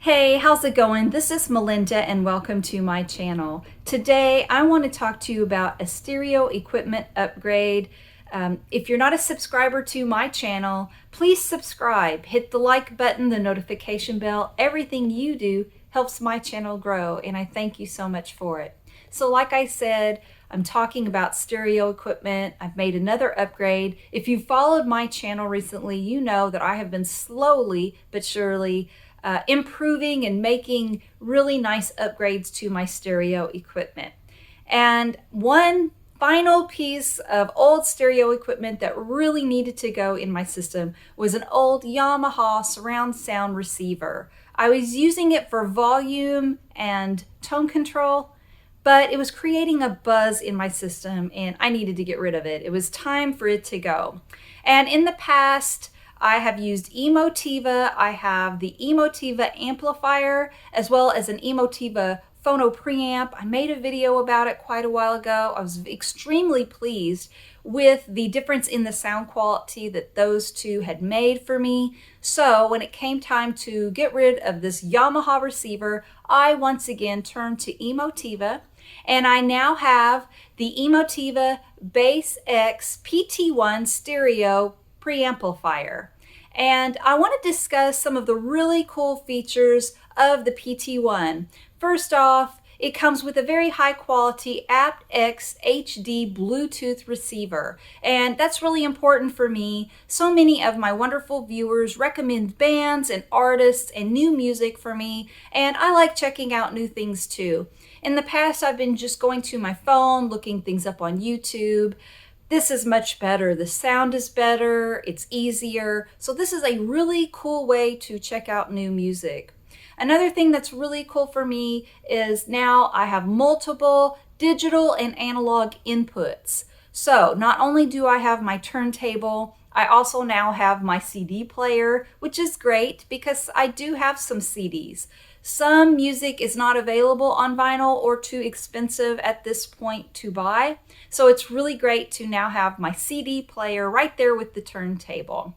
Hey, how's it going? This is Melinda and welcome to my channel. Today I want to talk to you about a stereo equipment upgrade. If you're not a subscriber to my channel, please subscribe. Hit the like button, the notification bell. Everything you do helps my channel grow and I thank you so much for it. So like I said, I'm talking about stereo equipment. I've made another upgrade. If you followed my channel recently, you know that I have been slowly but surely improving and making really nice upgrades to my stereo equipment. And one final piece of old stereo equipment that really needed to go in my system was an old Yamaha surround sound receiver. I was using it for volume and tone control, but it was creating a buzz in my system and I needed to get rid of it. It was time for it to go. And in the past, I have used Emotiva. I have the Emotiva amplifier as well as an Emotiva Phono preamp. I made a video about it quite a while ago. I was extremely pleased with the difference in the sound quality that those two had made for me. So when it came time to get rid of this Yamaha receiver, I once again turned to Emotiva, and I now have the Emotiva BasX PT1 stereo preamplifier. And I want to discuss some of the really cool features of the PT1. First off, it comes with a very high quality aptX HD Bluetooth receiver, and that's really important for me. So many of my wonderful viewers recommend bands and artists and new music for me, and I like checking out new things too. In the past, I've been just going to my phone, looking things up on YouTube. This is much better. The sound is better, it's easier. So this is a really cool way to check out new music. Another thing that's really cool for me is now I have multiple digital and analog inputs. So not only do I have my turntable, I also now have my CD player, which is great because I do have some CDs. Some music is not available on vinyl or too expensive at this point to buy. So it's really great to now have my CD player right there with the turntable.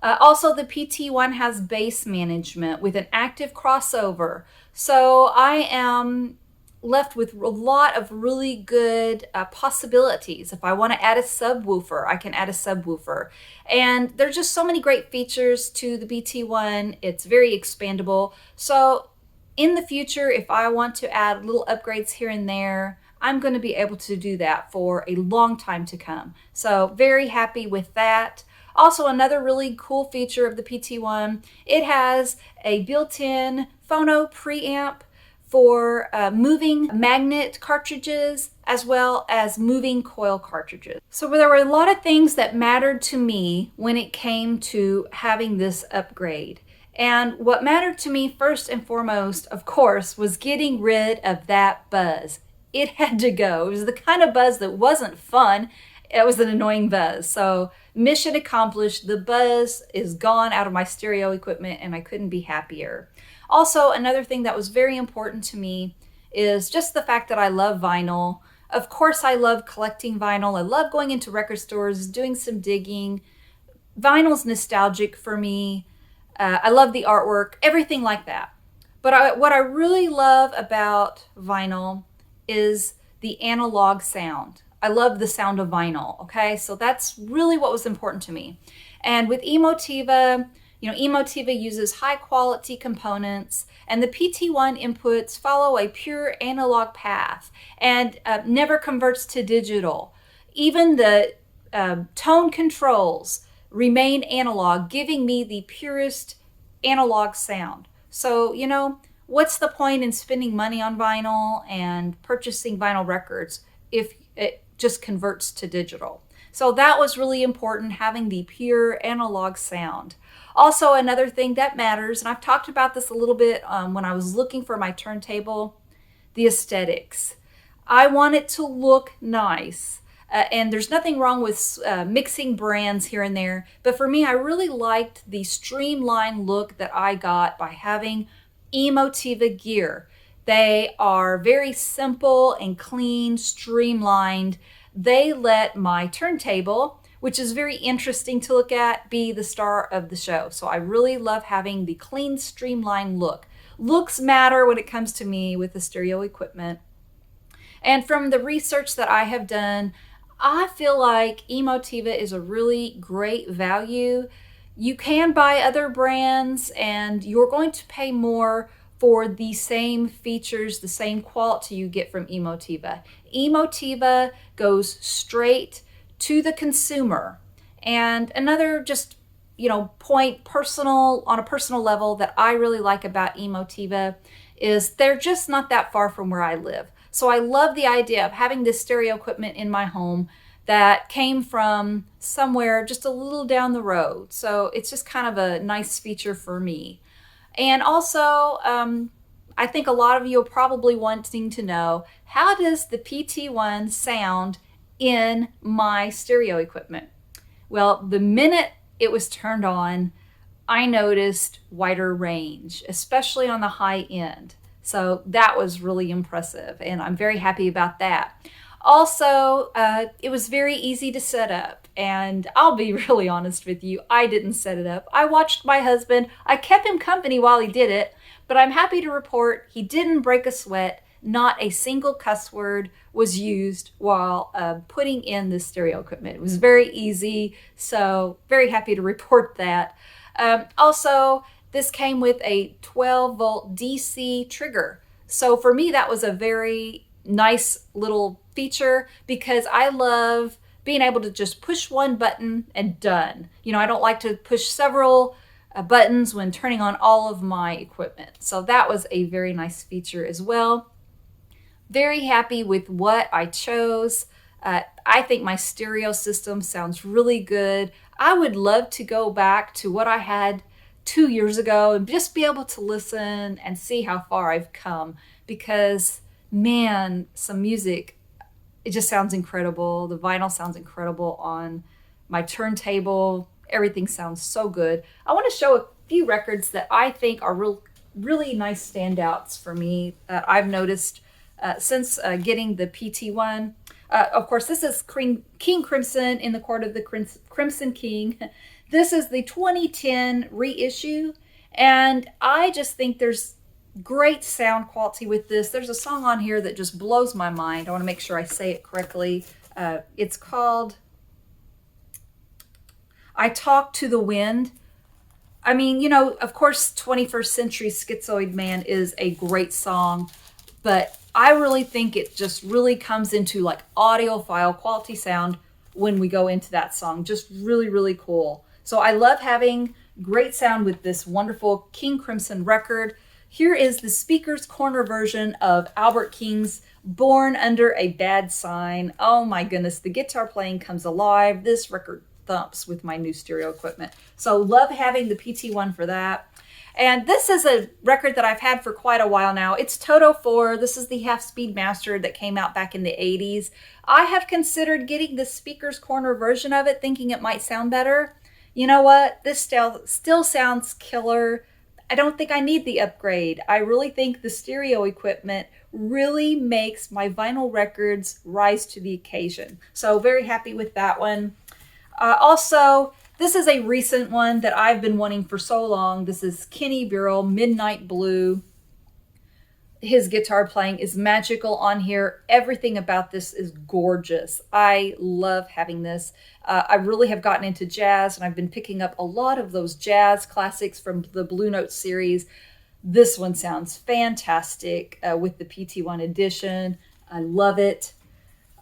Also, the PT1 has bass management with an active crossover. So I am left with a lot of really good possibilities. If I want to add a subwoofer, I can add a subwoofer. And there's just so many great features to the PT1. It's very expandable. So in the future, if I want to add little upgrades here and there, I'm going to be able to do that for a long time to come. So very happy with that. Also, another really cool feature of the PT1, it has a built-in Phono preamp for moving magnet cartridges as well as moving coil cartridges. So there were a lot of things that mattered to me when it came to having this upgrade. And what mattered to me first and foremost, of course, was getting rid of that buzz. It had to go. It was the kind of buzz that wasn't fun. It was an annoying buzz. So mission accomplished. The buzz is gone out of my stereo equipment and I couldn't be happier. Also, another thing that was very important to me is just the fact that I love vinyl. Of course, I love collecting vinyl. I love going into record stores, doing some digging. Vinyl's nostalgic for me. I love the artwork, everything like that. But what I really love about vinyl is the analog sound. I love the sound of vinyl, okay? So that's really what was important to me. And with Emotiva, Emotiva uses high quality components and the PT1 inputs follow a pure analog path and never converts to digital. Even the tone controls remain analog, giving me the purest analog sound. So, what's the point in spending money on vinyl and purchasing vinyl records if it just converts to digital? So that was really important, having the pure analog sound. Also, another thing that matters, and I've talked about this a little bit when I was looking for my turntable, the aesthetics. I want it to look nice. And there's nothing wrong with mixing brands here and there. But for me, I really liked the streamlined look that I got by having Emotiva gear. They are very simple and clean, streamlined. They let my turntable, which is very interesting to look at, be the star of the show. So I really love having the clean, streamlined look. Looks matter when it comes to me with the stereo equipment. And from the research that I have done, I feel like Emotiva is a really great value. You can buy other brands and you're going to pay more for the same features, the same quality you get from Emotiva. Emotiva goes straight to the consumer. And another just, point on a personal level that I really like about Emotiva is they're just not that far from where I live. So I love the idea of having this stereo equipment in my home that came from somewhere just a little down the road. So it's just kind of a nice feature for me. And also, I think a lot of you are probably wanting to know, how does the PT1 sound in my stereo equipment? Well, the minute it was turned on, I noticed wider range, especially on the high end. So that was really impressive, and I'm very happy about that. Also, it was very easy to set up, and I'll be really honest with you, I didn't set it up. I watched my husband. I kept him company while he did it, but I'm happy to report he didn't break a sweat. Not a single cuss word was used while putting in the stereo equipment. It was very easy, so very happy to report that. Also, this came with a 12-volt DC trigger. So for me, that was a very nice little feature because I love being able to just push one button and done. I don't like to push several buttons when turning on all of my equipment. So that was a very nice feature as well. Very happy with what I chose. I think my stereo system sounds really good. I would love to go back to what I had 2 years ago and just be able to listen and see how far I've come because, man, some music, it just sounds incredible. The vinyl sounds incredible on my turntable. Everything sounds so good. I want to show a few records that I think are really nice standouts for me that I've noticed since getting the PT1. Of course, this is King Crimson in the Court of the Crimson King. This is the 2010 reissue, and I just think there's great sound quality with this. There's a song on here that just blows my mind. I want to make sure I say it correctly. It's called I Talk to the Wind. I mean, of course, 21st Century Schizoid Man is a great song, but I really think it just really comes into like audiophile quality sound when we go into that song. Just really, really cool. So I love having great sound with this wonderful King Crimson record. Here is the Speaker's Corner version of Albert King's Born Under a Bad Sign. Oh my goodness, the guitar playing comes alive. This record thumps with my new stereo equipment. So love having the PT1 for that. And this is a record that I've had for quite a while now. It's Toto 4. This is the half-speed master that came out back in the 80s. I have considered getting the Speaker's Corner version of it, thinking it might sound better. You know what? This still sounds killer. I don't think I need the upgrade. I really think the stereo equipment really makes my vinyl records rise to the occasion. So very happy with that one. Also, this is a recent one that I've been wanting for so long. This is Kenny Burrell, Midnight Blue. His guitar playing is magical on here. Everything about this is gorgeous. I love having this. I really have gotten into jazz, and I've been picking up a lot of those jazz classics from the Blue Note series. This one sounds fantastic with the PT1 edition. I love it.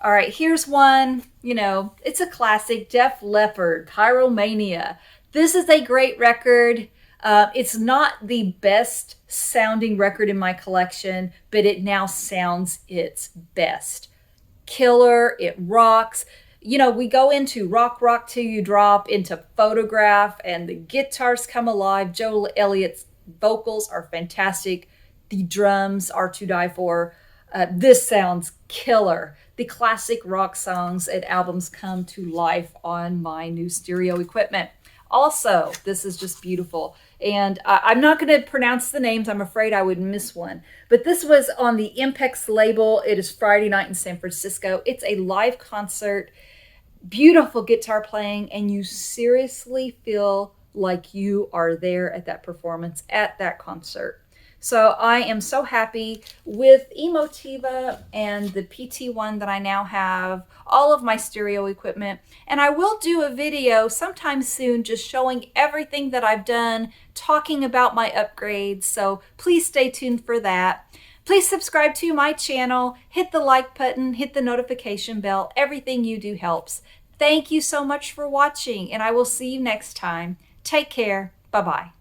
All right, here's one, it's a classic, Def Leppard, Pyromania. This is a great record. It's not the best sounding record in my collection, but it now sounds its best. Killer, it rocks. We go into Rock Till You Drop, into Photograph, and the guitars come alive. Joe Elliott's vocals are fantastic. The drums are to die for. This sounds killer. The classic rock songs and albums come to life on my new stereo equipment. Also, this is just beautiful. And I'm not going to pronounce the names. I'm afraid I would miss one. But this was on the Impex label. It is Friday Night in San Francisco. It's a live concert. beautiful guitar playing, and you seriously feel like you are there at that performance, at that concert. So I am so happy with Emotiva and the PT1 that I now have, all of my stereo equipment. And I will do a video sometime soon just showing everything that I've done, talking about my upgrades. So please stay tuned for that. Please subscribe to my channel, hit the like button, hit the notification bell. Everything you do helps. Thank you so much for watching, and I will see you next time. Take care. Bye-bye.